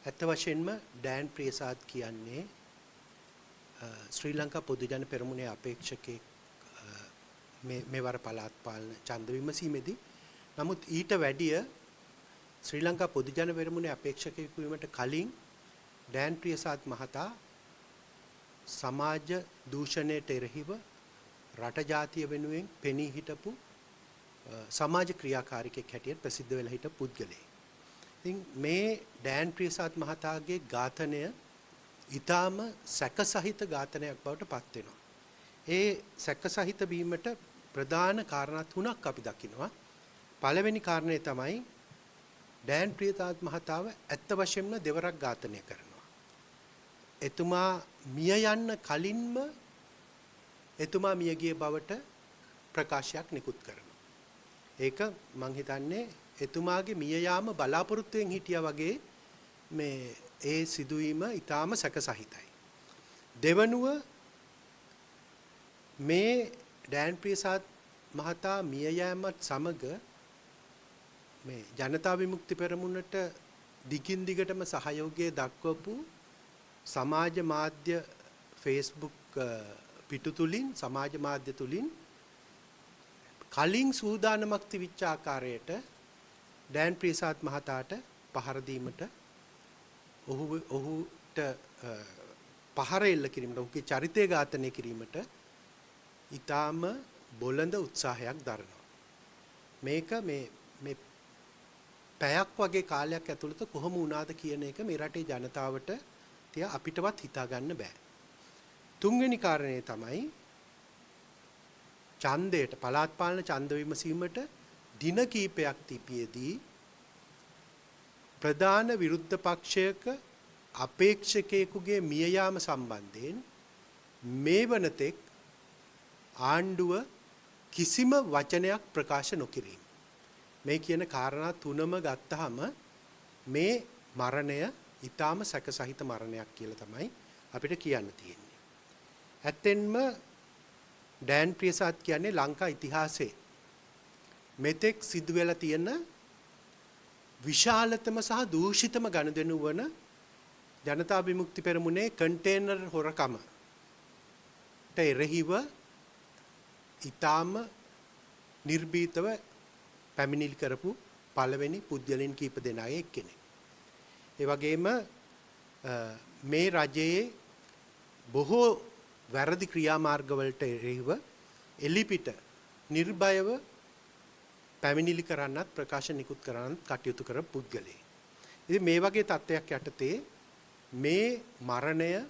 ඇත්ත වශයෙන්ම ඩෑන් ප්‍රියසාද් කියන්නේ ශ්‍රී ලංකා පොදු ජන පෙරමුණේ අපේක්ෂකෙක් මෙවර පළාත් පාලන ඡන්ද විමසීමේදී. නමුත් ඊට වැඩිය ශ්‍රී ලංකා පොදු ජන පෙරමුණේ අපේක්ෂකයෙකු වීමට කලින් ඩෑන් ප්‍රියසාද් මහතා සමාජ දූෂණයට එරෙහිව රට ජාතිය වෙනුවෙන් පෙනී හිටපු සමාජ ක්‍රියාකාරිකෙක් හැටියට ප්‍රසිද්ධ වෙලා හිටපු පුද්ගලයෙක්. ඉතින් මේ ඩෑන් ප්‍රියසාද් මහතාගේ ඝාතනය ඊටාම සැකසහිත ඝාතනයක් බවට පත් වෙනවා. ඒ සැකසහිත වීමට ප්‍රධාන කාරණා තුනක් අපි දකිනවා. පළවෙනි කාරණය තමයි ඩෑන් ප්‍රියසාද් මහතාව ඇත්ත වශයෙන්ම දෙවරක් ඝාතනය කරනවා. එතුමා මිය යන්න කලින්ම එතුමා මිය ගිය බවට ප්‍රකාශයක් නිකුත් කරනවා. ඒක මං හිතන්නේ එතුමාගේ මිය යාම බලාපොරොත්තුෙන් හිටියා වගේ මේ ඒ සිදුවීම ඊටාම සැකසහිතයි. දෙවනුව මේ ඩෑන් ප්‍රියසාද් මහතා මිය යාමත් සමග මේ ජනතා විමුක්ති පෙරමුණට දිගින් දිගටම සහයෝගය දක්වපු සමාජ මාධ්‍ය Facebook පිටු තුලින් සමාජ මාධ්‍ය තුලින් කලින් සූදානමක් තිබිච්ච ආකාරයට ඩෑන් ප්‍රියසාද් මහතාට පහර දීමට ඔහුට පහර එල්ල කිරීමට ඔහුගේ චරිතය ඝාතනය කිරීමට ඊටාම බොළඳ උත්සාහයක් දරනවා. මේක මේ පැයක් වගේ කාලයක් ඇතුළත කොහොම වුණාද කියන එක මේ රටේ ජනතාවට අපිටවත් හිතා ගන්න බෑ. තුන්වෙනි කාරණේ තමයි ඡන්දයට පළාත් පාලන ඡන්ද විමසීමට දින කීපයක් තිබියදී ප්‍රධාන විරුද්ධ පක්ෂයක අපේක්ෂකයෙකුගේ මිය යාම සම්බන්ධයෙන් මේ වනතෙක් ආණ්ඩුව කිසිම වචනයක් ප්‍රකාශ නොකිරීම. මේ කියන කාරණා තුනම ගත්තාම මේ මරණය ඊටාම සැකසහිත මරණයක් කියලා තමයි අපිට කියන්න තියෙන්නේ. ඇත්තෙන්ම ඩෑන් ප්‍රියසාද් කියන්නේ ලංකා ඉතිහාසයේ මෙතෙක් සිදු වෙලා තියෙන විශාලතම සහ දූෂිතම ගනුදෙනු වන ජනතා විමුක්ති පෙරමුණේ කන්ටේනර් හොරකමට එරෙහිව ඊටාම නිර්භීතව පැමිණිලි කරපු පළවෙනි පුද්ගලයන් කීප දෙනාගේ එක්කෙනෙක්. ඒ වගේම මේ රජයේ බොහෝ වැරදි ක්‍රියාමාර්ගවලට එරෙහිව එලිපිට නිර්භයව පැමිණිලි කරන්නත් ප්‍රකාශ නිකුත් කරන්නත් කටයුතු කරපු පුද්ගලයෙක්. ඉතින් මේ වගේ තත්ත්වයක් යටතේ මේ මරණය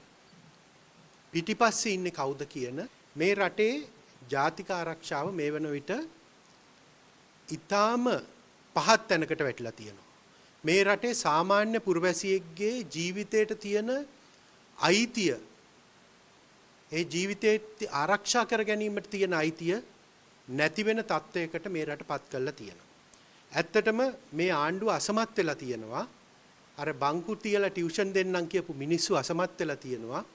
පිටිපස්සේ ඉන්නේ කවුද කියන මේ රටේ ජාතික ආරක්ෂාව මේ වන විට ඊටාම පහත් තැනකට වැටිලා තියෙනවා. මේ රටේ සාමාන්‍ය පුරවැසියෙක්ගේ ජීවිතයට තියෙන අයිතිය ඒ ජීවිතේ ආරක්ෂා කර ගැනීමට තියෙන අයිතිය නැති වෙන තත්වයකට මේ රට පත් කරලා තියෙනවා. ඇත්තටම මේ ආණ්ඩුව අසමත් වෙලා තියෙනවා. අර බංකු තියලා ටියුෂන් දෙන්නම් කියපු මිනිස්සු අසමත් වෙලා තියෙනවා.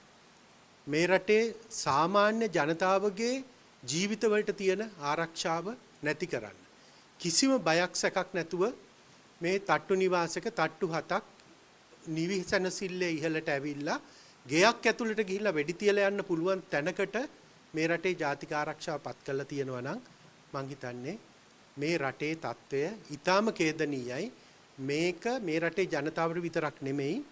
මේ රටේ සාමාන්‍ය ජනතාවගේ ජීවිතවලට තියෙන ආරක්ෂාව නැති කරන්න. කිසිම බයක් සැකක් නැතුව මේ තට්ටු නිවාසක තට්ටු 7ක් නිවිසනසිල්ලේ ඉහළට ඇවිල්ලා ගෙයක් ඇතුළට ගිහිල්ලා වෙඩි තියලා යන්න පුළුවන් තැනකට මේ රටේ ජාතික ආරක්ෂාව පත් කරලා තියෙනවා නම් මං හිතන්නේ මේ රටේ තත්ත්වය ඊටාම ඛේදනීයයි. මේක මේ රටේ ජනතාවට විතරක් නෙමෙයි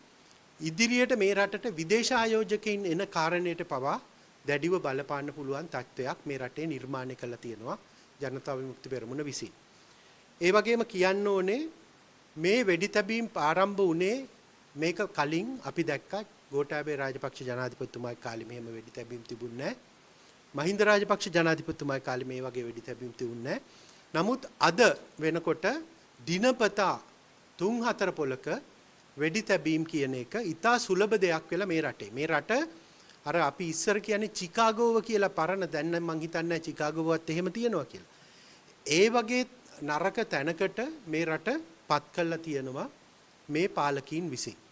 ඉදිරියට මේ රටට විදේශ ආයෝජකයින් එන කාරණයට පවා දැඩිව බලපාන්න පුළුවන් තත්ත්වයක් මේ රටේ නිර්මාණය කරලා තියෙනවා ජනතා විමුක්ති පෙරමුණ විසින්. ඒ වගේම කියන්න ඕනේ මේ වෙඩි තැබීම් ආරම්භ වුණේ මේක කලින් අපි දැක්කා ගෝඨාභය රාජපක්ෂ ජනාධිපතිතුමාගේ කාලේ මෙහෙම වෙඩි තැබීම් තිබුණේ නැහැ. මහින්ද රාජපක්ෂ ජනාධිපතිතුමාගේ කාලේ මේ වගේ වෙඩි තැබීම් තිබුණේ නැහැ. නමුත් අද වෙනකොට දිනපතා 3-4 පොලක වෙඩි තැබීම් කියන එක ඉතා සුලභ දෙයක් වෙලා මේ රටේ. මේ රට අර අපි ඉස්සර කියන්නේ චිකාගෝව කියලා පරණ දැන් නම් මං හිතන්නේ චිකාගෝවත් එහෙම තියෙනවා කියලා. ඒ වගේ නරක තැනකට මේ රට පත් කළා තියෙනවා මේ පාලකීන් විසින්.